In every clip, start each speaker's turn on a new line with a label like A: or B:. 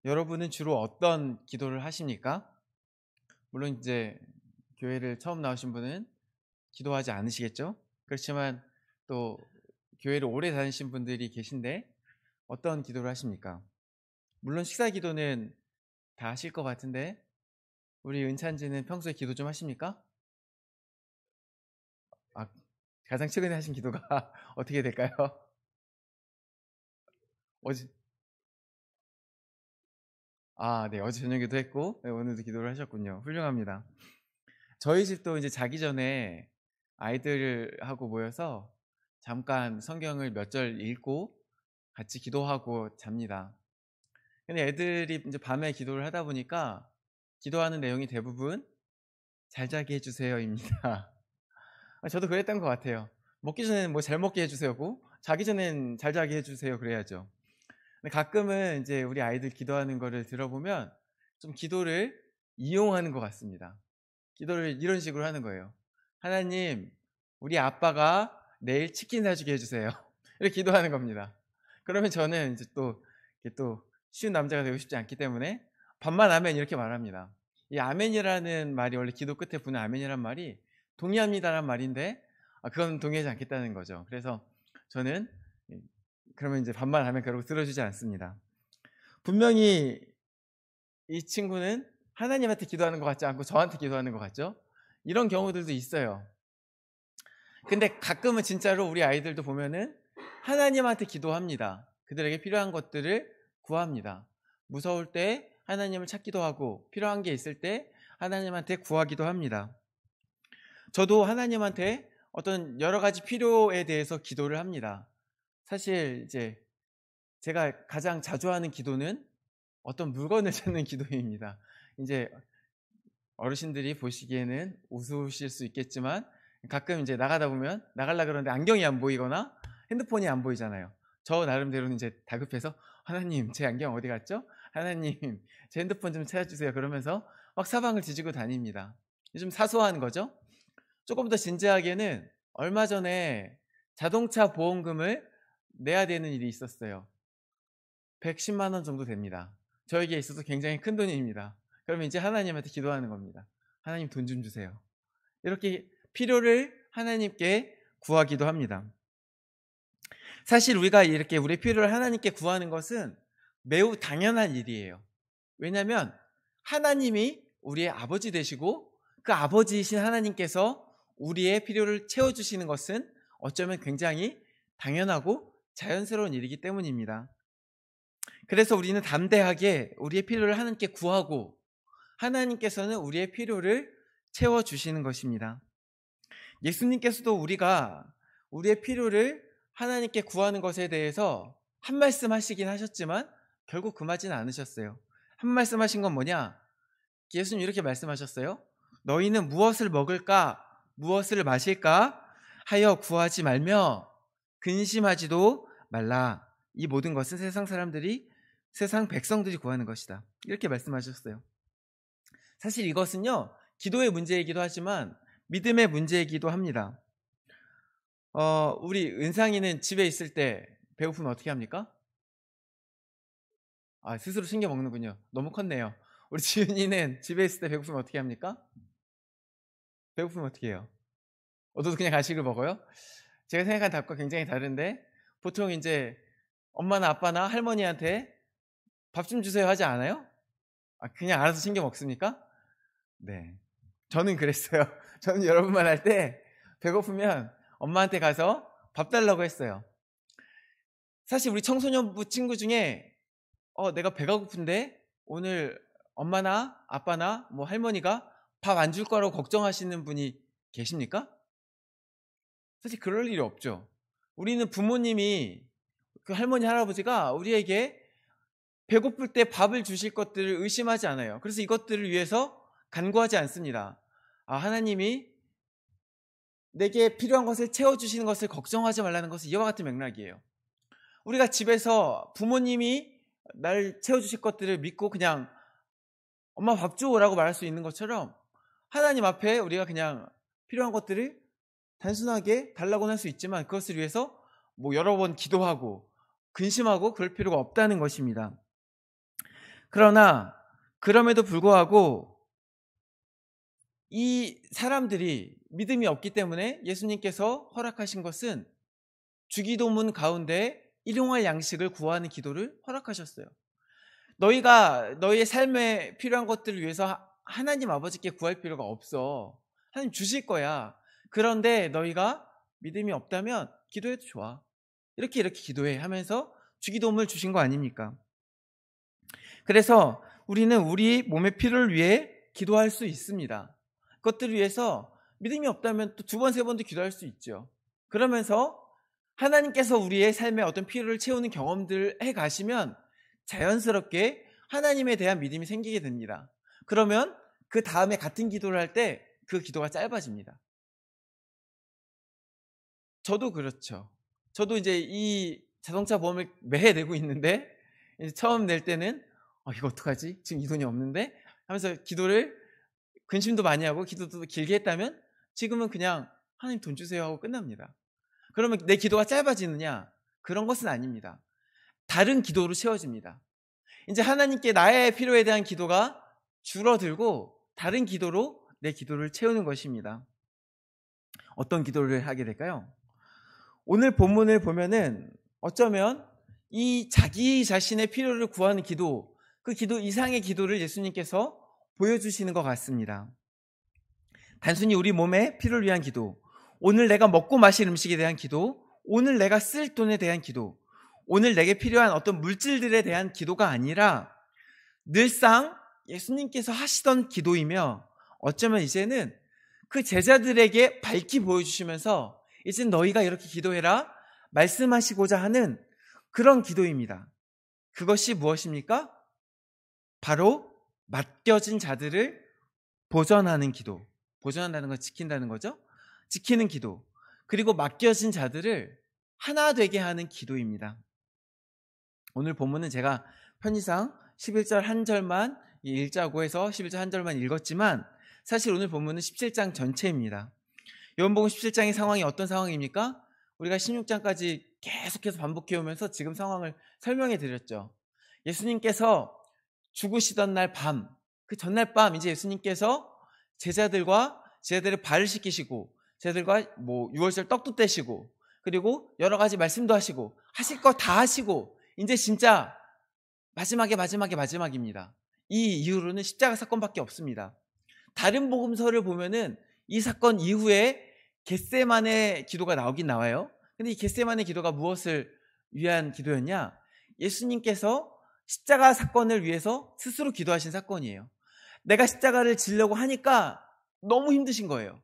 A: 여러분은 주로 어떤 기도를 하십니까? 물론 이제 교회를 처음 나오신 분은 기도하지 않으시겠죠? 그렇지만 또 교회를 오래 다니신 분들이 계신데 어떤 기도를 하십니까? 물론 식사 기도는 다 하실 것 같은데 우리 은찬지는 평소에 기도 좀 하십니까? 아, 가장 최근에 하신 기도가 어떻게 될까요? 어제 네, 어제 저녁에도 했고 네, 오늘도 기도를 하셨군요. 훌륭합니다. 저희 집도 이제 자기 전에 아이들하고 모여서 잠깐 성경을 몇 절 읽고 같이 기도하고 잡니다. 근데 애들이 이제 밤에 기도를 하다 보니까 기도하는 내용이 대부분 "잘 자게 해 주세요."입니다. 저도 그랬던 것 같아요. 먹기 전에는 뭐 "잘 먹게 해 주세요."고 자기 전엔 "잘 자게 해 주세요." 그래야죠. 근데 가끔은 이제 우리 아이들 기도하는 거를 들어보면 좀 기도를 이용하는 것 같습니다. 기도를 이런 식으로 하는 거예요. "하나님, 우리 아빠가 내일 치킨 사주게 해 주세요." 이렇게 기도하는 겁니다. 그러면 저는 이제 또 이게 또 쉬운 남자가 되고 싶지 않기 때문에 반만 아멘 이렇게 말합니다. 이 아멘이라는 말이 원래 기도 끝에 붙는 아멘이란 말이 동의합니다라는 말인데 그건 동의하지 않겠다는 거죠. 그래서 저는 그러면 이제 반만 아멘 그러고 들어주지 않습니다. 분명히 이 친구는 하나님한테 기도하는 것 같지 않고 저한테 기도하는 것 같죠? 이런 경우들도 있어요. 근데 가끔은 진짜로 우리 아이들도 보면은 하나님한테 기도합니다. 그들에게 필요한 것들을 구합니다. 무서울 때 하나님을 찾기도 하고 필요한 게 있을 때 하나님한테 구하기도 합니다. 저도 하나님한테 어떤 여러 가지 필요에 대해서 기도를 합니다. 사실 이제 제가 가장 자주 하는 기도는 어떤 물건을 찾는 기도입니다. 이제 어르신들이 보시기에는 우스우실 수 있겠지만 가끔 이제 나가다 보면 나가려 그러는데 안경이 안 보이거나 핸드폰이 안 보이잖아요. 저 나름대로는 이제 다급해서 "하나님, 제 안경 어디 갔죠? 하나님, 제 핸드폰 좀 찾아주세요." 그러면서 막 사방을 뒤지고 다닙니다. 좀 사소한 거죠. 조금 더 진지하게는 얼마 전에 자동차 보험금을 내야 되는 일이 있었어요. 110만 원 정도 됩니다. 저에게 있어서 굉장히 큰 돈입니다. 그러면 이제 하나님한테 기도하는 겁니다. "하나님, 돈 좀 주세요." 이렇게 필요를 하나님께 구하기도 합니다. 사실 우리가 이렇게 우리의 필요를 하나님께 구하는 것은 매우 당연한 일이에요. 왜냐하면 하나님이 우리의 아버지 되시고 그 아버지이신 하나님께서 우리의 필요를 채워주시는 것은 어쩌면 굉장히 당연하고 자연스러운 일이기 때문입니다. 그래서 우리는 담대하게 우리의 필요를 하나님께 구하고 하나님께서는 우리의 필요를 채워주시는 것입니다. 예수님께서도 우리가 우리의 필요를 하나님께 구하는 것에 대해서 한 말씀 하시긴 하셨지만 결국 금하지는 않으셨어요. 한 말씀 하신 건 뭐냐? 예수님 이렇게 말씀하셨어요. "너희는 무엇을 먹을까? 무엇을 마실까? 하여 구하지 말며 근심하지도 말라. 이 모든 것은 세상 백성들이 구하는 것이다." 이렇게 말씀하셨어요. 사실 이것은요, 기도의 문제이기도 하지만 믿음의 문제이기도 합니다. 우리 은상이는 집에 있을 때 배고프면 어떻게 합니까? 스스로 챙겨 먹는군요. 너무 컸네요. 우리 지은이는 집에 있을 때 배고프면 어떻게 합니까? 배고프면 어떻게 해요? 너도 그냥 간식을 먹어요? 제가 생각한 답과 굉장히 다른데 보통 이제 엄마나 아빠나 할머니한테 "밥 좀 주세요." 하지 않아요? 그냥 알아서 챙겨 먹습니까? 네. 저는 그랬어요. 저는 여러분만 할 때 배고프면 엄마한테 가서 밥 달라고 했어요. 사실 우리 청소년부 친구 중에 내가 배가 고픈데 오늘 엄마나 아빠나 뭐 할머니가 밥 안 줄 거라고 걱정하시는 분이 계십니까? 사실 그럴 일이 없죠. 우리는 부모님이 그 할머니 할아버지가 우리에게 배고플 때 밥을 주실 것들을 의심하지 않아요. 그래서 이것들을 위해서 간구하지 않습니다. 하나님이 내게 필요한 것을 채워주시는 것을 걱정하지 말라는 것은 이와 같은 맥락이에요. 우리가 집에서 부모님이 날 채워주실 것들을 믿고 그냥 "엄마 밥 줘라고 말할 수 있는 것처럼 하나님 앞에 우리가 그냥 필요한 것들을 단순하게 달라고는 할 수 있지만 그것을 위해서 뭐 여러 번 기도하고 근심하고 그럴 필요가 없다는 것입니다. 그러나 그럼에도 불구하고 이 사람들이 믿음이 없기 때문에 예수님께서 허락하신 것은 주기도문 가운데 일용할 양식을 구하는 기도를 허락하셨어요. 너희가 너희의 삶에 필요한 것들을 위해서 하나님 아버지께 구할 필요가 없어. 하나님 주실 거야. 그런데 너희가 믿음이 없다면 기도해도 좋아. 이렇게 기도해 하면서 주기도문을 주신 거 아닙니까? 그래서 우리는 우리 몸의 필요를 위해 기도할 수 있습니다. 그것들을 위해서 믿음이 없다면 또 두 번, 세 번도 기도할 수 있죠. 그러면서 하나님께서 우리의 삶에 어떤 필요를 채우는 경험들을 해 가시면 자연스럽게 하나님에 대한 믿음이 생기게 됩니다. 그러면 그 다음에 같은 기도를 할 때 그 기도가 짧아집니다. 저도 그렇죠. 저도 이제 이 자동차 보험을 매해 내고 있는데 이제 처음 낼 때는 이거 어떡하지? 지금 이 돈이 없는데? 하면서 기도를 근심도 많이 하고 기도도 길게 했다면 지금은 그냥 하나님 돈 주세요 하고 끝납니다. 그러면 내 기도가 짧아지느냐? 그런 것은 아닙니다. 다른 기도로 채워집니다. 이제 하나님께 나의 필요에 대한 기도가 줄어들고 다른 기도로 내 기도를 채우는 것입니다. 어떤 기도를 하게 될까요? 오늘 본문을 보면은 어쩌면 이 자기 자신의 필요를 구하는 기도, 그 기도 이상의 기도를 예수님께서 보여주시는 것 같습니다. 단순히 우리 몸의 필요를 위한 기도, 오늘 내가 먹고 마실 음식에 대한 기도, 오늘 내가 쓸 돈에 대한 기도, 오늘 내게 필요한 어떤 물질들에 대한 기도가 아니라 늘상 예수님께서 하시던 기도이며 어쩌면 이제는 그 제자들에게 밝히 보여주시면서 이제 너희가 이렇게 기도해라 말씀하시고자 하는 그런 기도입니다. 그것이 무엇입니까? 바로 맡겨진 자들을 보전하는 기도. 보전한다는 건 지킨다는 거죠. 지키는 기도. 그리고 맡겨진 자들을 하나 되게 하는 기도입니다. 오늘 본문은 제가 편의상 11절 한 절만 읽자고 해서 11절 한 절만 읽었지만 사실 오늘 본문은 17장 전체입니다. 요한복음 17장의 상황이 어떤 상황입니까? 우리가 16장까지 계속해서 반복해오면서 지금 상황을 설명해 드렸죠. 예수님께서 죽으시던 날 밤, 그 전날 밤 이제 예수님께서 제자들의 발을 씻기시고 제자들과 유월절 떡도 떼시고 그리고 여러 가지 말씀도 하시고 하실 거 다 하시고 이제 진짜 마지막입니다. 이 이후로는 십자가 사건밖에 없습니다. 다른 복음서를 보면은 이 사건 이후에 겟세마네 기도가 나오긴 나와요. 근데 이 겟세마네 기도가 무엇을 위한 기도였냐? 예수님께서 십자가 사건을 위해서 스스로 기도하신 사건이에요. 내가 십자가를 지려고 하니까 너무 힘드신 거예요.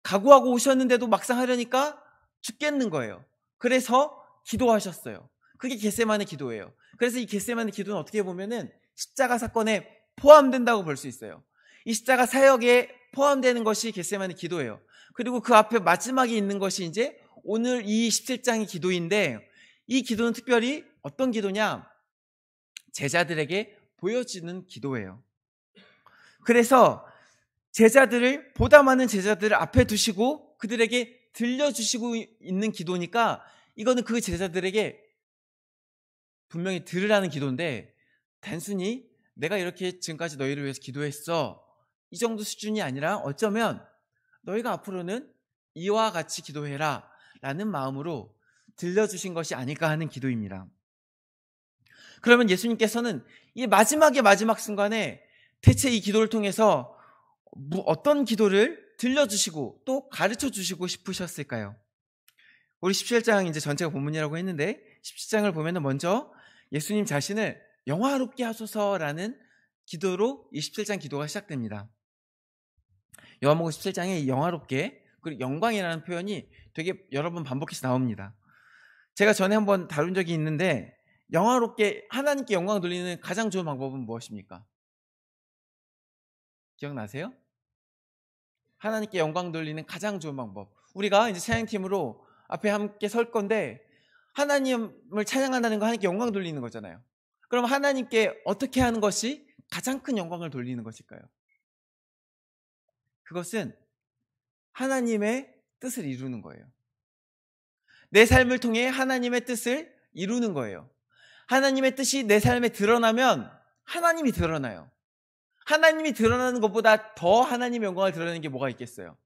A: 각오하고 오셨는데도 막상 하려니까 죽겠는 거예요. 그래서 기도하셨어요. 그게 겟세마네 기도예요. 그래서 이 겟세마네 기도는 어떻게 보면은 십자가 사건에 포함된다고 볼 수 있어요. 이 십자가 사역에 포함되는 것이 겟세마네 기도예요. 그리고 그 앞에 마지막에 있는 것이 이제 오늘 이 17장의 기도인데 이 기도는 특별히 어떤 기도냐? 제자들에게 보여지는 기도예요. 그래서 보다 많은 제자들을 앞에 두시고 그들에게 들려주시고 있는 기도니까 이거는 그 제자들에게 분명히 들으라는 기도인데 단순히 내가 이렇게 지금까지 너희를 위해서 기도했어 이 정도 수준이 아니라 어쩌면 너희가 앞으로는 이와 같이 기도해라 라는 마음으로 들려주신 것이 아닐까 하는 기도입니다. 그러면 예수님께서는 이 마지막 순간에 대체 이 기도를 통해서 어떤 기도를 들려주시고 또 가르쳐 주시고 싶으셨을까요? 우리 17장 이제 전체가 본문이라고 했는데 17장을 보면은 먼저 예수님 자신을 영화롭게 하소서라는 기도로 이 17장 기도가 시작됩니다. 요한복음 17장에 이 영화롭게 그리고 영광이라는 표현이 되게 여러 번 반복해서 나옵니다. 제가 전에 한번 다룬 적이 있는데 영화롭게 하나님께 영광 돌리는 가장 좋은 방법은 무엇입니까? 기억나세요? 하나님께 영광 돌리는 가장 좋은 방법. 우리가 이제 찬양팀으로 앞에 함께 설 건데 하나님을 찬양한다는 거 하나님께 영광 돌리는 거잖아요. 그럼 하나님께 어떻게 하는 것이 가장 큰 영광을 돌리는 것일까요? 그것은 하나님의 뜻을 이루는 거예요. 내 삶을 통해 하나님의 뜻을 이루는 거예요. 하나님의 뜻이 내 삶에 드러나면 하나님이 드러나요. 하나님이 드러나는 것보다 더 하나님의 영광을 드러내는 게 뭐가 있겠어요?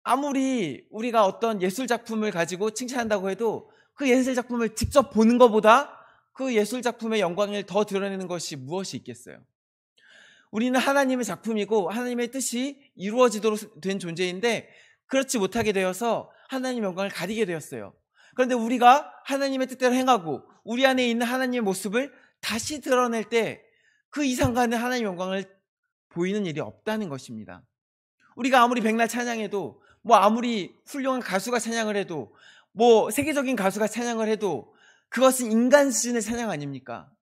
A: 아무리 우리가 어떤 예술 작품을 가지고 칭찬한다고 해도 그 예술 작품을 직접 보는 것보다 그 예술 작품의 영광을 더 드러내는 것이 무엇이 있겠어요? 우리는 하나님의 작품이고 하나님의 뜻이 이루어지도록 된 존재인데 그렇지 못하게 되어서 하나님의 영광을 가리게 되었어요. 그런데 우리가 하나님의 뜻대로 행하고 우리 안에 있는 하나님의 모습을 다시 드러낼 때 그 이상간의 하나님의 영광을 보이는 일이 없다는 것입니다. 우리가 아무리 백날 찬양해도 아무리 훌륭한 가수가 찬양을 해도 세계적인 가수가 찬양을 해도 그것은 인간 수준의 찬양 아닙니까?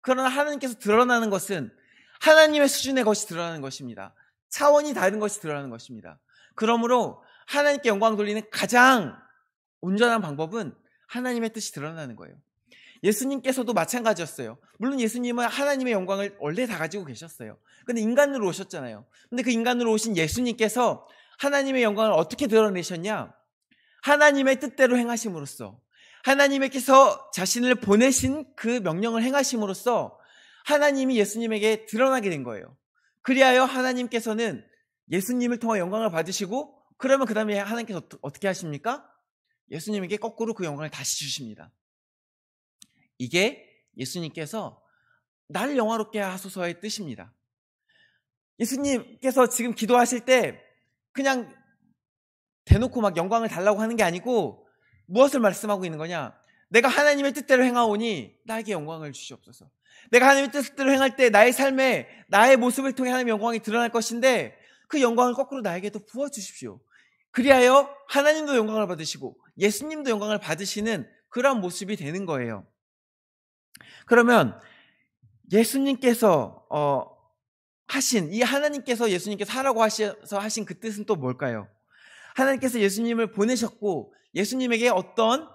A: 그러나 하나님께서 드러나는 것은 하나님의 수준의 것이 드러나는 것입니다. 차원이 다른 것이 드러나는 것입니다. 그러므로 하나님께 영광 돌리는 가장 온전한 방법은 하나님의 뜻이 드러나는 거예요. 예수님께서도 마찬가지였어요. 물론 예수님은 하나님의 영광을 원래 다 가지고 계셨어요. 근데 인간으로 오셨잖아요. 근데 그 인간으로 오신 예수님께서 하나님의 영광을 어떻게 드러내셨냐? 하나님의 뜻대로 행하심으로써, 하나님께서 자신을 보내신 그 명령을 행하심으로써 하나님이 예수님에게 드러나게 된 거예요. 그리하여 하나님께서는 예수님을 통해 영광을 받으시고, 그러면 그 다음에 하나님께서 어떻게 하십니까? 예수님에게 거꾸로 그 영광을 다시 주십니다. 이게 예수님께서 나를 영화롭게 하소서의 뜻입니다. 예수님께서 지금 기도하실 때 그냥 대놓고 막 영광을 달라고 하는 게 아니고 무엇을 말씀하고 있는 거냐? 내가 하나님의 뜻대로 행하오니 나에게 영광을 주시옵소서. 내가 하나님의 뜻대로 행할 때 나의 삶에 나의 모습을 통해 하나님의 영광이 드러날 것인데 그 영광을 거꾸로 나에게도 부어주십시오. 그리하여 하나님도 영광을 받으시고 예수님도 영광을 받으시는 그런 모습이 되는 거예요. 그러면 예수님께서 이 하나님께서 예수님께서 하라고 하셔서 하신 그 뜻은 또 뭘까요? 하나님께서 예수님을 보내셨고 예수님에게 어떤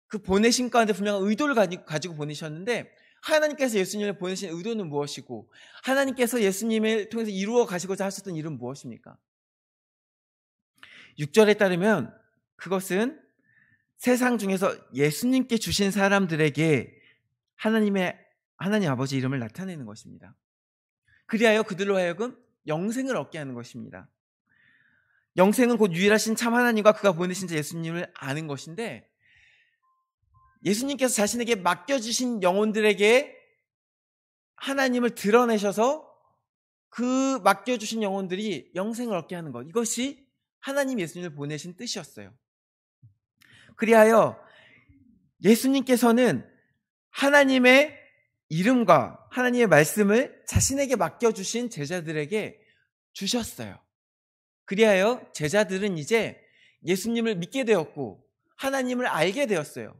A: 그 보내신 가운데 분명한 의도를 가지고 보내셨는데 하나님께서 예수님을 보내신 의도는 무엇이고 하나님께서 예수님을 통해서 이루어 가시고자 하셨던 일은 무엇입니까? 6절에 따르면 그것은 세상 중에서 예수님께 주신 사람들에게 하나님 아버지 이름을 나타내는 것입니다. 그리하여 그들로 하여금 영생을 얻게 하는 것입니다. 영생은 곧 유일하신 참 하나님과 그가 보내신 자 예수님을 아는 것인데 예수님께서 자신에게 맡겨주신 영혼들에게 하나님을 드러내셔서 그 맡겨주신 영혼들이 영생을 얻게 하는 것, 이것이 하나님 예수님을 보내신 뜻이었어요. 그리하여 예수님께서는 하나님의 이름과 하나님의 말씀을 자신에게 맡겨주신 제자들에게 주셨어요. 그리하여 제자들은 이제 예수님을 믿게 되었고 하나님을 알게 되었어요.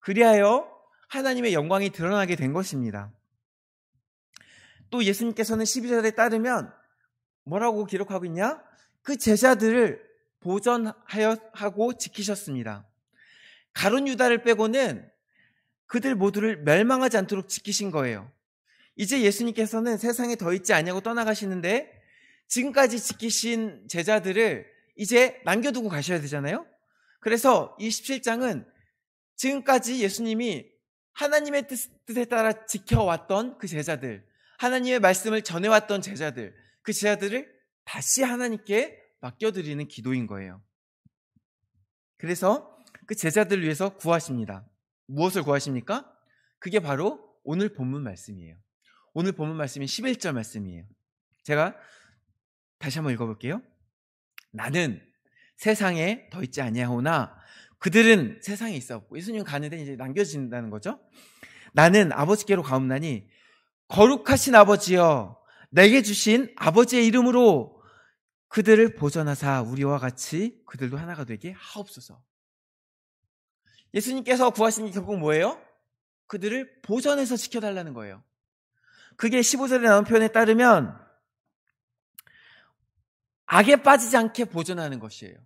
A: 그리하여 하나님의 영광이 드러나게 된 것입니다. 또 예수님께서는 12절에 따르면 뭐라고 기록하고 있냐? 그 제자들을 보전하고 지키셨습니다. 가룟 유다를 빼고는 그들 모두를 멸망하지 않도록 지키신 거예요. 이제 예수님께서는 세상에 더 있지 아니하고 떠나가시는데 지금까지 지키신 제자들을 이제 남겨두고 가셔야 되잖아요. 그래서 이 17장은 지금까지 예수님이 하나님의 뜻에 따라 지켜왔던 그 제자들, 하나님의 말씀을 전해왔던 제자들, 그 제자들을 다시 하나님께 맡겨드리는 기도인 거예요. 그래서 그 제자들을 위해서 구하십니다. 무엇을 구하십니까? 그게 바로 오늘 본문 말씀이에요. 오늘 본문 말씀이 11절 말씀이에요. 제가 다시 한번 읽어볼게요. 나는 세상에 더 있지 아니하오나 그들은 세상에 있었고, 예수님 가는데 이제 남겨진다는 거죠. 나는 아버지께로 가옵나니 거룩하신 아버지여 내게 주신 아버지의 이름으로 그들을 보전하사 우리와 같이 그들도 하나가 되게 하옵소서. 예수님께서 구하신 게 결국 뭐예요? 그들을 보전해서 지켜달라는 거예요. 그게 15절에 나온 표현에 따르면 악에 빠지지 않게 보존하는 것이에요.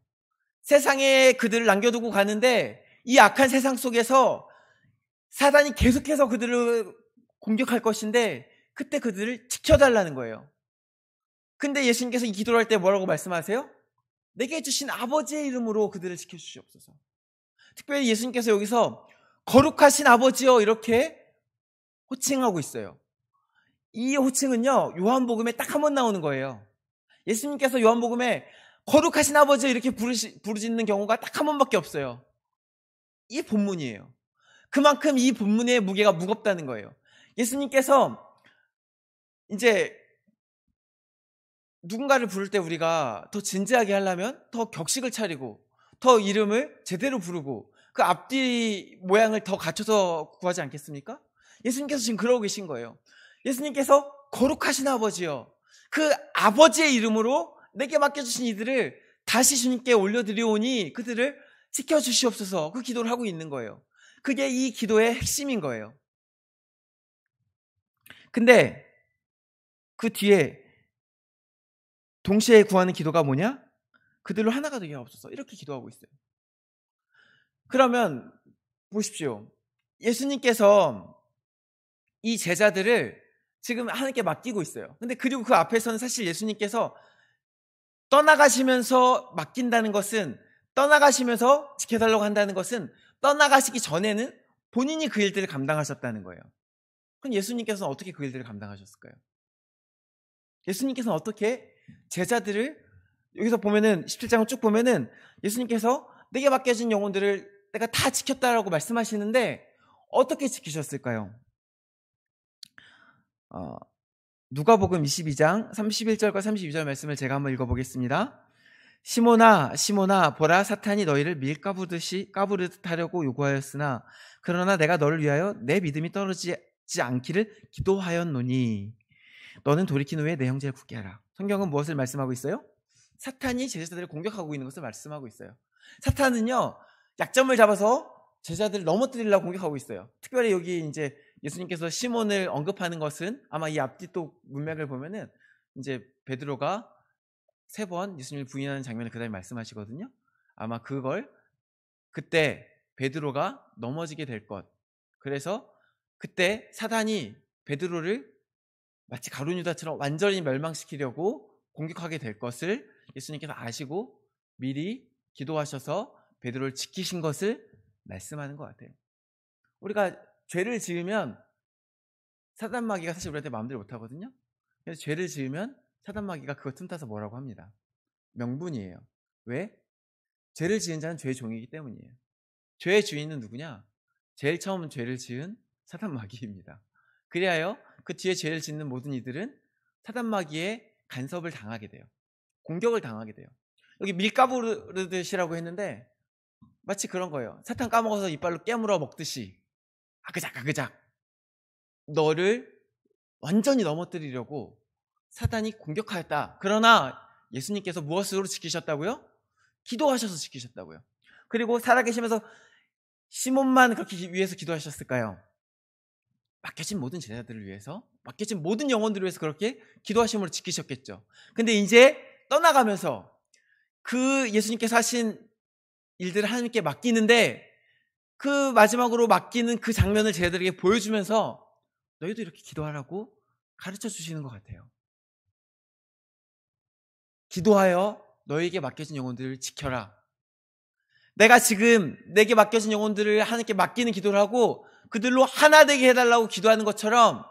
A: 세상에 그들을 남겨두고 가는데 이 악한 세상 속에서 사단이 계속해서 그들을 공격할 것인데 그때 그들을 지켜달라는 거예요. 근데 예수님께서 이 기도를 할 때 뭐라고 말씀하세요? 내게 주신 아버지의 이름으로 그들을 지켜주시옵소서. 특별히 예수님께서 여기서 거룩하신 아버지여 이렇게 호칭하고 있어요. 이 호칭은요, 요한복음에 딱 한 번 나오는 거예요. 예수님께서 요한복음에 거룩하신 아버지 이렇게 부르짖는 경우가 딱 한 번밖에 없어요. 이 본문이에요. 그만큼 이 본문의 무게가 무겁다는 거예요. 예수님께서 이제 누군가를 부를 때 우리가 더 진지하게 하려면 더 격식을 차리고 더 이름을 제대로 부르고 그 앞뒤 모양을 더 갖춰서 구하지 않겠습니까? 예수님께서 지금 그러고 계신 거예요. 예수님께서 거룩하신 아버지요, 그 아버지의 이름으로 내게 맡겨주신 이들을 다시 주님께 올려드리오니 그들을 지켜주시옵소서, 그 기도를 하고 있는 거예요. 그게 이 기도의 핵심인 거예요. 근데 그 뒤에 동시에 구하는 기도가 뭐냐? 그들로 하나가 되게 하옵소서, 이렇게 기도하고 있어요. 그러면 보십시오. 예수님께서 이 제자들을 지금 하나님께 맡기고 있어요. 근데 그리고 그 앞에서는 사실 예수님께서 떠나가시면서 맡긴다는 것은, 떠나가시면서 지켜달라고 한다는 것은 떠나가시기 전에는 본인이 그 일들을 감당하셨다는 거예요. 그럼 예수님께서는 어떻게 그 일들을 감당하셨을까요? 예수님께서는 어떻게 제자들을, 여기서 보면은 17장을 쭉 보면은 예수님께서 내게 맡겨진 영혼들을 내가 다 지켰다라고 말씀하시는데 어떻게 지키셨을까요? 누가복음 22장 31절과 32절 말씀을 제가 한번 읽어보겠습니다. 시몬아 시몬아 보라, 사탄이 너희를 까부르듯 하려고 요구하였으나 그러나 내가 너를 위하여 내 믿음이 떨어지지 않기를 기도하였노니 너는 돌이킨 후에 내 형제를 굳게 하라. 성경은 무엇을 말씀하고 있어요? 사탄이 제자들을 공격하고 있는 것을 말씀하고 있어요. 사탄은요, 약점을 잡아서 제자들을 넘어뜨리려고 공격하고 있어요. 특별히 여기 이제 예수님께서 시몬을 언급하는 것은 아마 이 앞뒤 또 문맥을 보면은 이제 베드로가 3번 예수님을 부인하는 장면을 그다음에 말씀하시거든요. 아마 그걸 그때 베드로가 넘어지게 될 것, 그래서 그때 사단이 베드로를 마치 가룟 유다처럼 완전히 멸망시키려고 공격하게 될 것을 예수님께서 아시고 미리 기도하셔서 베드로를 지키신 것을 말씀하는 것 같아요. 우리가 죄를 지으면 사단 마귀가 사실 우리한테 마음대로 못하거든요. 그래서 죄를 지으면 사단 마귀가 그거 틈타서 뭐라고 합니다. 명분이에요. 왜? 죄를 지은 자는 죄의 종이기 때문이에요. 죄의 주인은 누구냐? 제일 처음 죄를 지은 사단 마귀입니다. 그리하여 그 뒤에 죄를 짓는 모든 이들은 사단 마귀의 간섭을 당하게 돼요. 공격을 당하게 돼요. 여기 밀가부르듯이라고 했는데 마치 그런 거예요. 사탕 까먹어서 이빨로 깨물어 먹듯이 아그작 너를 완전히 넘어뜨리려고 사단이 공격하였다. 그러나 예수님께서 무엇으로 지키셨다고요? 기도하셔서 지키셨다고요. 그리고 살아계시면서 시몬만 그렇게 위해서 기도하셨을까요? 맡겨진 모든 제자들을 위해서, 맡겨진 모든 영혼들을 위해서 그렇게 기도하심으로 지키셨겠죠. 근데 이제 떠나가면서 그 예수님께서 하신 일들을 하나님께 맡기는데 그 마지막으로 맡기는 그 장면을 제자들에게 보여주면서 너희도 이렇게 기도하라고 가르쳐 주시는 것 같아요. 기도하여 너에게 맡겨진 영혼들을 지켜라. 내가 지금 내게 맡겨진 영혼들을 하나님께 맡기는 기도를 하고 그들로 하나 되게 해달라고 기도하는 것처럼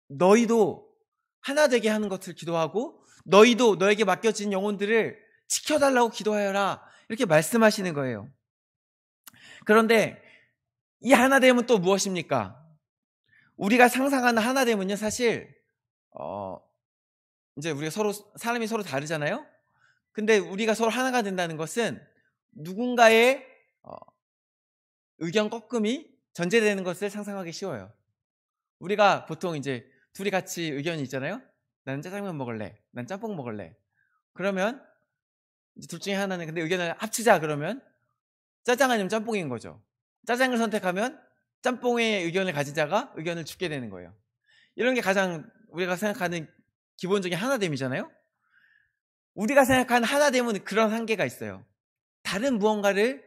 A: 너희도 하나 되게 하는 것을 기도하고 너희도 너에게 맡겨진 영혼들을 지켜달라고 기도하여라, 이렇게 말씀하시는 거예요. 그런데 이 하나됨은 또 무엇입니까? 우리가 상상하는 하나됨은요, 사실 이제 우리가 사람이 서로 다르잖아요. 근데 우리가 서로 하나가 된다는 것은 누군가의 의견 꺾음이 전제되는 것을 상상하기 쉬워요. 우리가 보통 이제 둘이 같이 의견이 있잖아요. 나는 짜장면 먹을래, 난 짬뽕 먹을래. 그러면 이제 둘 중에 하나는 근데 의견을 합치자 그러면 짜장 아니면 짬뽕인 거죠. 짜장을 선택하면 짬뽕의 의견을 가진 자가 의견을 죽게 되는 거예요. 이런 게 가장 우리가 생각하는 기본적인 하나됨이잖아요. 우리가 생각하는 하나됨은 그런 한계가 있어요. 다른 무언가를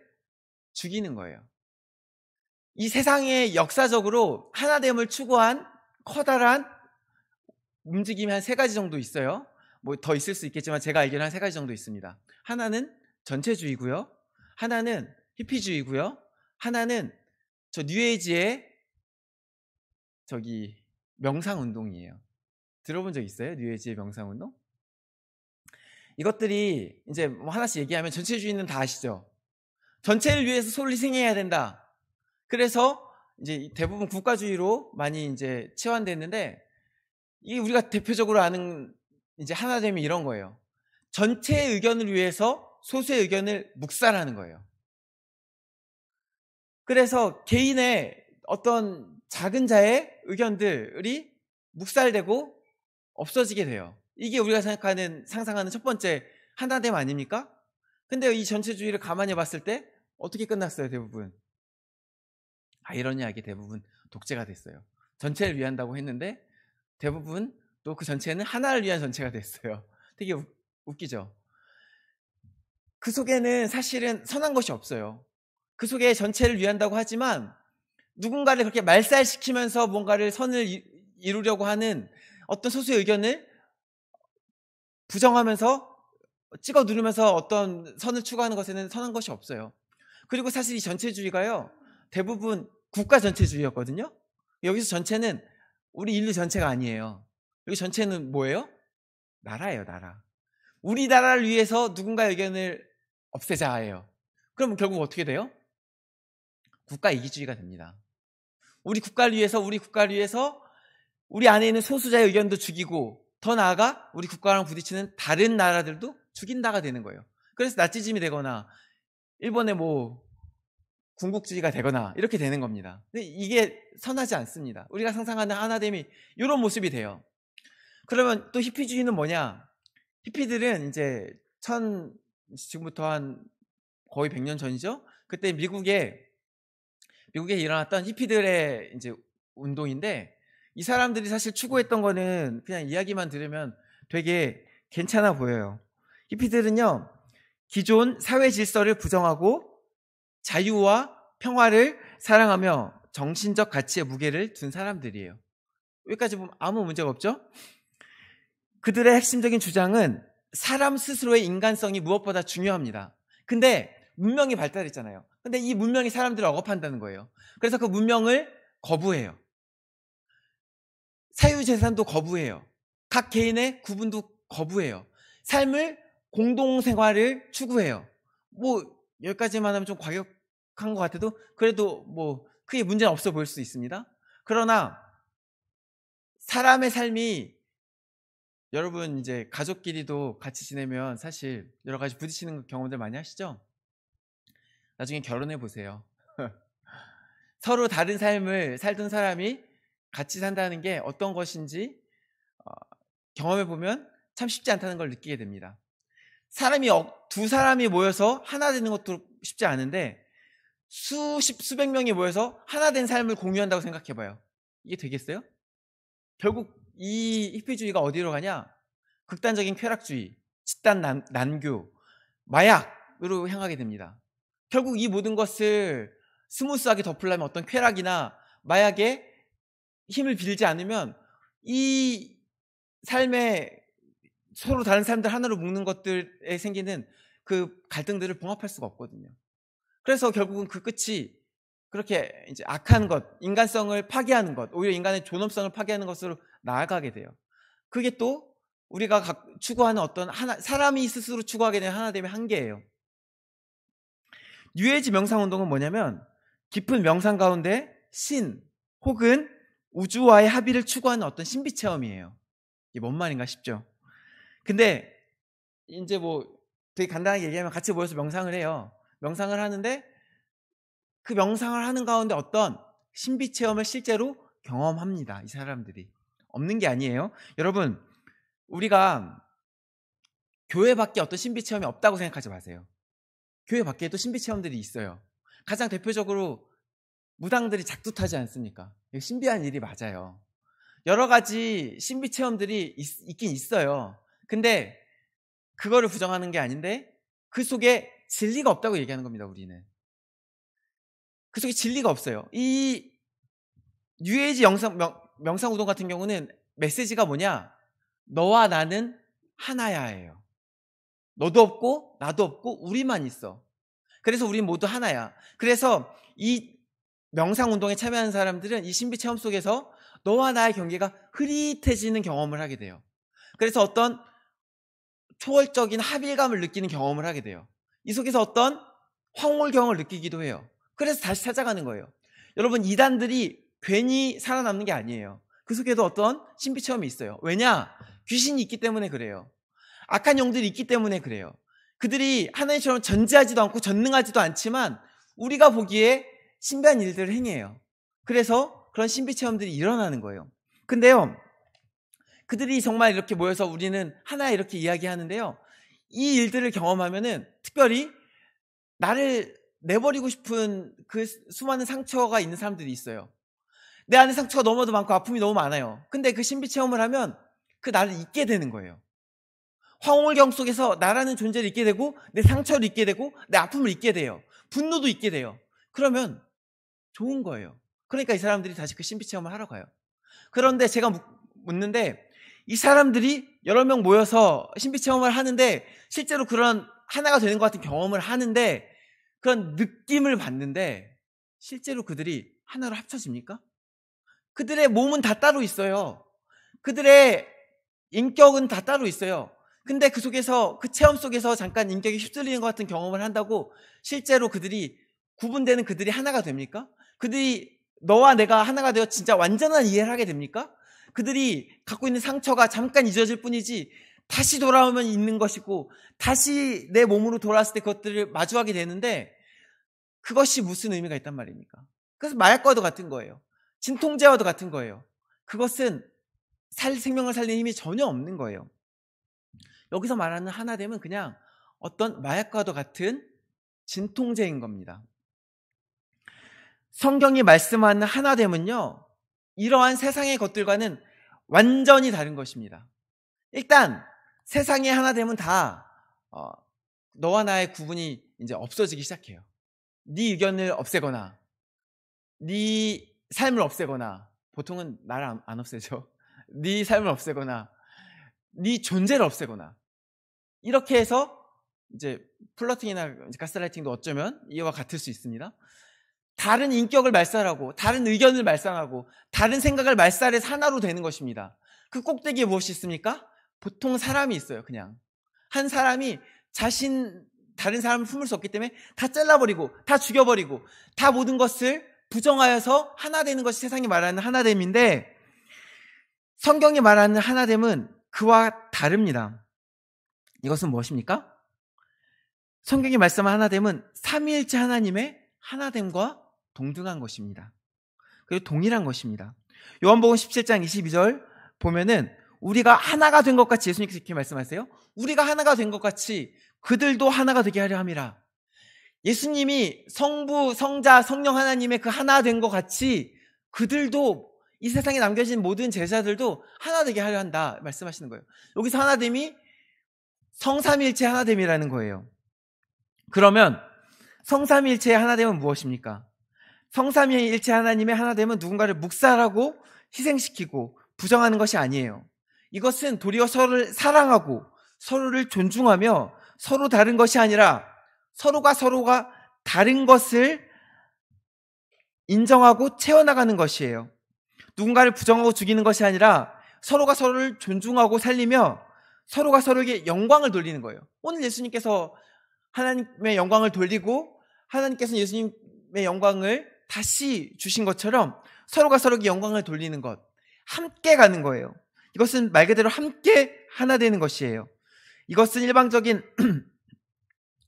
A: 죽이는 거예요. 이 세상에 역사적으로 하나됨을 추구한 커다란 움직임이 한 3가지 정도 있어요. 뭐 더 있을 수 있겠지만 제가 알기로는 한 3가지 정도 있습니다. 하나는 전체주의고요, 하나는 히피주의고요, 하나는 저 뉴에이지의 명상 운동이에요. 들어본 적 있어요? 뉴에이지의 명상 운동? 이것들이 이제 뭐 하나씩 얘기하면 전체주의는 다 아시죠? 전체를 위해서 소를 희생해야 된다. 그래서 이제 대부분 국가주의로 많이 이제 치환됐는데, 이게 우리가 대표적으로 아는 이제 하나됨이 이런 거예요. 전체의 의견을 위해서 소수의 의견을 묵살하는 거예요. 그래서 개인의 어떤 작은 자의 의견들이 묵살되고 없어지게 돼요. 이게 우리가 상상하는 첫 번째 하나됨 아닙니까? 근데 이 전체주의를 가만히 봤을 때 어떻게 끝났어요, 대부분? 아이러니하게 대부분 독재가 됐어요. 전체를 위한다고 했는데 대부분 또 그 전체는 하나를 위한 전체가 됐어요. 되게 웃기죠? 그 속에는 사실은 선한 것이 없어요. 그 속에 전체를 위한다고 하지만 누군가를 그렇게 말살시키면서 뭔가를 선을 이루려고 하는 어떤 소수의 의견을 부정하면서 찍어 누르면서 어떤 선을 추구하는 것에는 선한 것이 없어요. 그리고 사실 이 전체주의가요, 대부분 국가 전체주의였거든요. 여기서 전체는 우리 인류 전체가 아니에요. 여기 전체는 뭐예요? 나라예요, 나라. 우리 나라를 위해서 누군가의 의견을 없애자예요. 그럼 결국 어떻게 돼요? 국가 이기주의가 됩니다. 우리 국가를 위해서 우리 안에 있는 소수자의 의견도 죽이고, 더 나아가 우리 국가랑 부딪히는 다른 나라들도 죽인다가 되는 거예요. 그래서 나치즘이 되거나 일본의 뭐 군국주의가 되거나 이렇게 되는 겁니다. 근데 이게 선하지 않습니다. 우리가 상상하는 하나됨이 이런 모습이 돼요. 그러면 또 히피주의는 뭐냐? 히피들은 이제 지금부터 한 거의 100년 전이죠. 그때 미국에 일어났던 히피들의 이제 운동인데, 이 사람들이 사실 추구했던 거는 그냥 이야기만 들으면 되게 괜찮아 보여요. 히피들은요, 기존 사회 질서를 부정하고 자유와 평화를 사랑하며 정신적 가치의 무게를 둔 사람들이에요. 여기까지 보면 아무 문제가 없죠? 그들의 핵심적인 주장은 사람 스스로의 인간성이 무엇보다 중요합니다. 근데 문명이 발달했잖아요. 근데 이 문명이 사람들을 억압한다는 거예요. 그래서 그 문명을 거부해요. 사유재산도 거부해요. 각 개인의 구분도 거부해요. 삶을 공동생활을 추구해요. 뭐 여기까지만 하면 좀 과격한 것 같아도 그래도 뭐 크게 문제는 없어 보일 수 있습니다. 그러나 사람의 삶이, 여러분 이제 가족끼리도 같이 지내면 사실 여러 가지 부딪히는 경험들 많이 하시죠? 나중에 결혼해 보세요. 서로 다른 삶을 살던 사람이 같이 산다는 게 어떤 것인지 경험해 보면 참 쉽지 않다는 걸 느끼게 됩니다. 두 사람이 모여서 하나 되는 것도 쉽지 않은데 수백 명이 모여서 하나 된 삶을 공유한다고 생각해 봐요. 이게 되겠어요? 결국 이 히피주의가 어디로 가냐? 극단적인 쾌락주의, 집단 난교, 마약으로 향하게 됩니다. 결국 이 모든 것을 스무스하게 덮으려면 어떤 쾌락이나 마약에 힘을 빌지 않으면 이 삶에 서로 다른 사람들 하나로 묶는 것들에 생기는 그 갈등들을 봉합할 수가 없거든요. 그래서 결국은 그 끝이 그렇게 이제 악한 것, 인간성을 파괴하는 것, 오히려 인간의 존엄성을 파괴하는 것으로 나아가게 돼요. 그게 또 우리가 추구하는 어떤 사람이 스스로 추구하게 되는 하나됨의 한계예요. 뉴에이지 명상운동은 뭐냐면 깊은 명상 가운데 신 혹은 우주와의 합의를 추구하는 어떤 신비체험이에요. 이게 뭔 말인가 싶죠? 근데 이제 뭐 되게 간단하게 얘기하면 같이 모여서 명상을 해요. 명상을 하는데 그 명상을 하는 가운데 어떤 신비체험을 실제로 경험합니다. 이 사람들이. 없는 게 아니에요. 여러분, 우리가 교회 밖에 어떤 신비체험이 없다고 생각하지 마세요. 교회 밖에도 신비체험들이 있어요. 가장 대표적으로 무당들이 작두타지 않습니까? 이거 신비한 일이 맞아요. 여러 가지 신비체험들이 있긴 있어요. 근데 그거를 부정하는 게 아닌데 그 속에 진리가 없다고 얘기하는 겁니다. 우리는. 그 속에 진리가 없어요. 이 뉴에이지 명상우동 같은 경우는 메시지가 뭐냐? 너와 나는 하나야예요. 너도 없고 나도 없고 우리만 있어. 그래서 우린 모두 하나야. 그래서 이 명상운동에 참여하는 사람들은 이 신비체험 속에서 너와 나의 관계가 흐릿해지는 경험을 하게 돼요. 그래서 어떤 초월적인 합일감을 느끼는 경험을 하게 돼요. 이 속에서 어떤 황홀경을 느끼기도 해요. 그래서 다시 찾아가는 거예요. 여러분, 이단들이 괜히 살아남는 게 아니에요. 그 속에도 어떤 신비체험이 있어요. 왜냐? 귀신이 있기 때문에 그래요. 악한 영들이 있기 때문에 그래요. 그들이 하나님처럼 전지하지도 않고 전능하지도 않지만 우리가 보기에 신비한 일들을 행해요. 그래서 그런 신비체험들이 일어나는 거예요. 근데요, 그들이 정말 이렇게 모여서 우리는 하나 이렇게 이야기하는데요, 이 일들을 경험하면은 특별히 나를 내버리고 싶은 그 수많은 상처가 있는 사람들이 있어요. 내 안에 상처가 너무도 많고 아픔이 너무 많아요. 근데 그 신비 체험을 하면 그 나를 잊게 되는 거예요. 황홀경 속에서 나라는 존재를 잊게 되고 내 상처를 잊게 되고 내 아픔을 잊게 돼요. 분노도 잊게 돼요. 그러면 좋은 거예요. 그러니까 이 사람들이 다시 그 신비 체험을 하러 가요. 그런데 제가 묻는데, 이 사람들이 여러 명 모여서 신비 체험을 하는데 실제로 그런 하나가 되는 것 같은 경험을 하는데 그런 느낌을 받는데 실제로 그들이 하나로 합쳐집니까? 그들의 몸은 다 따로 있어요. 그들의 인격은 다 따로 있어요. 근데 그 속에서, 그 체험 속에서 잠깐 인격이 휩쓸리는 것 같은 경험을 한다고 실제로 그들이 구분되는, 그들이 하나가 됩니까? 그들이 너와 내가 하나가 되어 진짜 완전한 이해를 하게 됩니까? 그들이 갖고 있는 상처가 잠깐 잊어질 뿐이지 다시 돌아오면 있는 것이고 다시 내 몸으로 돌아왔을 때 그것들을 마주하게 되는데 그것이 무슨 의미가 있단 말입니까? 그래서 마약과도 같은 거예요. 진통제와도 같은 거예요. 그것은 생명을 살리는 힘이 전혀 없는 거예요. 여기서 말하는 하나됨은 그냥 어떤 마약과도 같은 진통제인 겁니다. 성경이 말씀하는 하나됨은요, 이러한 세상의 것들과는 완전히 다른 것입니다. 일단 세상의 하나됨은 다 너와 나의 구분이 이제 없어지기 시작해요. 네 의견을 없애거나 네 삶을 없애거나, 보통은 나를 안 없애죠. 네 삶을 없애거나 네 존재를 없애거나, 이렇게 해서 이제 플러팅이나 가스라이팅도 어쩌면 이와 같을 수 있습니다. 다른 인격을 말살하고 다른 의견을 말살하고 다른 생각을 말살해서 하나로 되는 것입니다. 그 꼭대기에 무엇이 있습니까? 보통 사람이 있어요. 그냥 한 사람이 다른 사람을 품을 수 없기 때문에 다 잘라버리고 다 죽여버리고 다 모든 것을 부정하여서 하나 되는 것이 세상이 말하는 하나됨인데, 성경이 말하는 하나됨은 그와 다릅니다. 이것은 무엇입니까? 성경이 말씀한 하나됨은 삼위일체 하나님의 하나됨과 동등한 것입니다. 그리고 동일한 것입니다. 요한복음 17장 22절 보면은 우리가 하나가 된 것 같이, 예수님께서 이렇게 말씀하세요. 우리가 하나가 된 것 같이 그들도 하나가 되게 하려 함이라. 예수님이 성부, 성자, 성령 하나님의 그 하나 된 것 같이 그들도, 이 세상에 남겨진 모든 제자들도 하나 되게 하려 한다 말씀하시는 거예요. 여기서 하나됨이 성삼위일체 하나됨이라는 거예요. 그러면 성삼위일체의 하나됨은 무엇입니까? 성삼위일체 하나님의 하나됨은 누군가를 묵살하고 희생시키고 부정하는 것이 아니에요. 이것은 도리어 서로를 사랑하고 서로를 존중하며 서로 다른 것이 아니라 서로가 다른 것을 인정하고 채워나가는 것이에요. 누군가를 부정하고 죽이는 것이 아니라 서로가 서로를 존중하고 살리며 서로가 서로에게 영광을 돌리는 거예요. 오늘 예수님께서 하나님의 영광을 돌리고 하나님께서는 예수님의 영광을 다시 주신 것처럼 서로가 서로에게 영광을 돌리는 것, 함께 가는 거예요. 이것은 말 그대로 함께 하나 되는 것이에요. 이것은 일방적인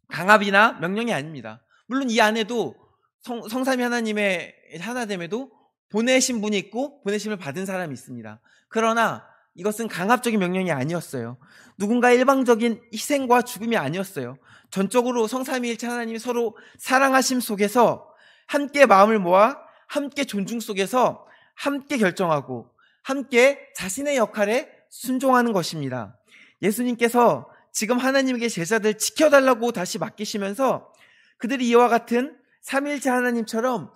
A: 강압이나 명령이 아닙니다. 물론 이 안에도 성삼위 하나님의 하나됨에도 보내신 분이 있고 보내심을 받은 사람이 있습니다. 그러나 이것은 강압적인 명령이 아니었어요. 누군가의 일방적인 희생과 죽음이 아니었어요. 전적으로 성삼위일체 하나님이 서로 사랑하심 속에서 함께 마음을 모아 함께 존중 속에서 함께 결정하고 함께 자신의 역할에 순종하는 것입니다. 예수님께서 지금 하나님에게 제자들 지켜달라고 다시 맡기시면서 그들이 이와 같은 삼위일체 하나님처럼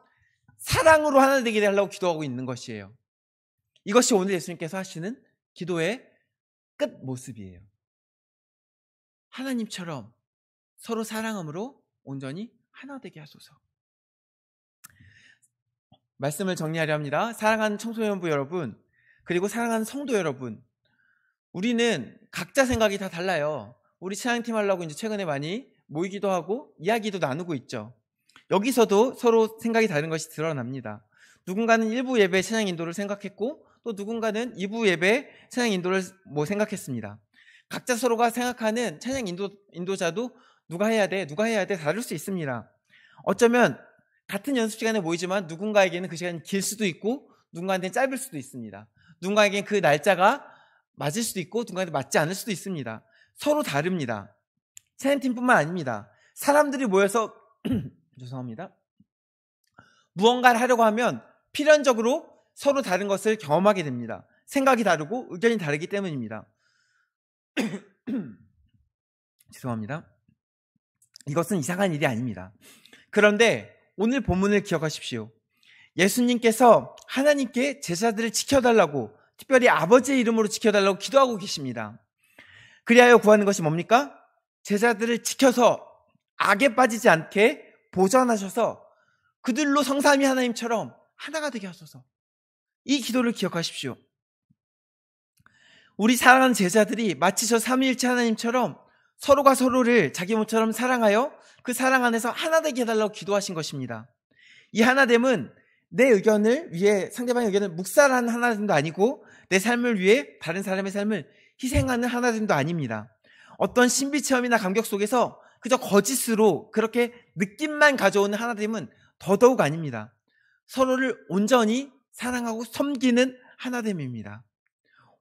A: 사랑으로 하나 되게 하려고 기도하고 있는 것이에요. 이것이 오늘 예수님께서 하시는 기도의 끝 모습이에요. 하나님처럼 서로 사랑함으로 온전히 하나 되게 하소서. 말씀을 정리하려 합니다. 사랑하는 청소년부 여러분, 그리고 사랑하는 성도 여러분, 우리는 각자 생각이 다 달라요. 우리 찬양팀 하려고 이제 최근에 많이 모이기도 하고 이야기도 나누고 있죠. 여기서도 서로 생각이 다른 것이 드러납니다. 누군가는 1부 예배 찬양 인도를 생각했고 또 누군가는 2부 예배 찬양 인도를 생각했습니다. 각자 서로가 생각하는 찬양 인도자도 누가 해야 돼 다를 수 있습니다. 어쩌면 같은 연습 시간에 모이지만 누군가에게는 그 시간이 길 수도 있고 누군가한테는 짧을 수도 있습니다. 누군가에게는 그 날짜가 맞을 수도 있고 누군가한테 맞지 않을 수도 있습니다. 서로 다릅니다. 찬양팀뿐만 아닙니다. 사람들이 모여서 죄송합니다. 무언가를 하려고 하면 필연적으로 서로 다른 것을 경험하게 됩니다. 생각이 다르고 의견이 다르기 때문입니다. 죄송합니다. 이것은 이상한 일이 아닙니다. 그런데 오늘 본문을 기억하십시오. 예수님께서 하나님께 제자들을 지켜달라고, 특별히 아버지의 이름으로 지켜달라고 기도하고 계십니다. 그리하여 구하는 것이 뭡니까? 제자들을 지켜서 악에 빠지지 않게 보전하셔서 그들로 성삼위 하나님처럼 하나가 되게 하소서. 이 기도를 기억하십시오. 우리 사랑하는 제자들이 마치 저 삼위일체 하나님처럼 서로가 서로를 자기 몸처럼 사랑하여 그 사랑 안에서 하나 되게 해달라고 기도하신 것입니다. 이 하나됨은 내 의견을 위해 상대방의 의견을 묵살하는 하나됨도 아니고 내 삶을 위해 다른 사람의 삶을 희생하는 하나됨도 아닙니다. 어떤 신비 체험이나 감격 속에서 그저 거짓으로 그렇게 느낌만 가져오는 하나됨은 더더욱 아닙니다. 서로를 온전히 사랑하고 섬기는 하나됨입니다.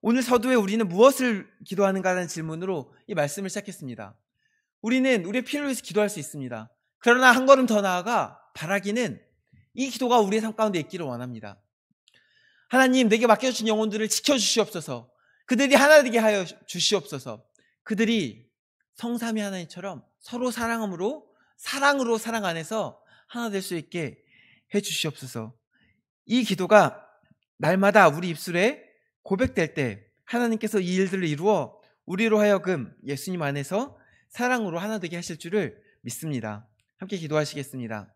A: 오늘 서두에 우리는 무엇을 기도하는가라는 질문으로 이 말씀을 시작했습니다. 우리는 우리의 필요를 위해서 기도할 수 있습니다. 그러나 한 걸음 더 나아가 바라기는 이 기도가 우리의 삶 가운데 있기를 원합니다. 하나님, 내게 맡겨주신 영혼들을 지켜주시옵소서. 그들이 하나 되게 하여 주시옵소서. 그들이 성삼위 하나님처럼 서로 사랑으로 사랑 안에서 하나 될 수 있게 해주시옵소서. 이 기도가 날마다 우리 입술에 고백될 때 하나님께서 이 일들을 이루어 우리로 하여금 예수님 안에서 사랑으로 하나 되게 하실 줄을 믿습니다. 함께 기도하시겠습니다.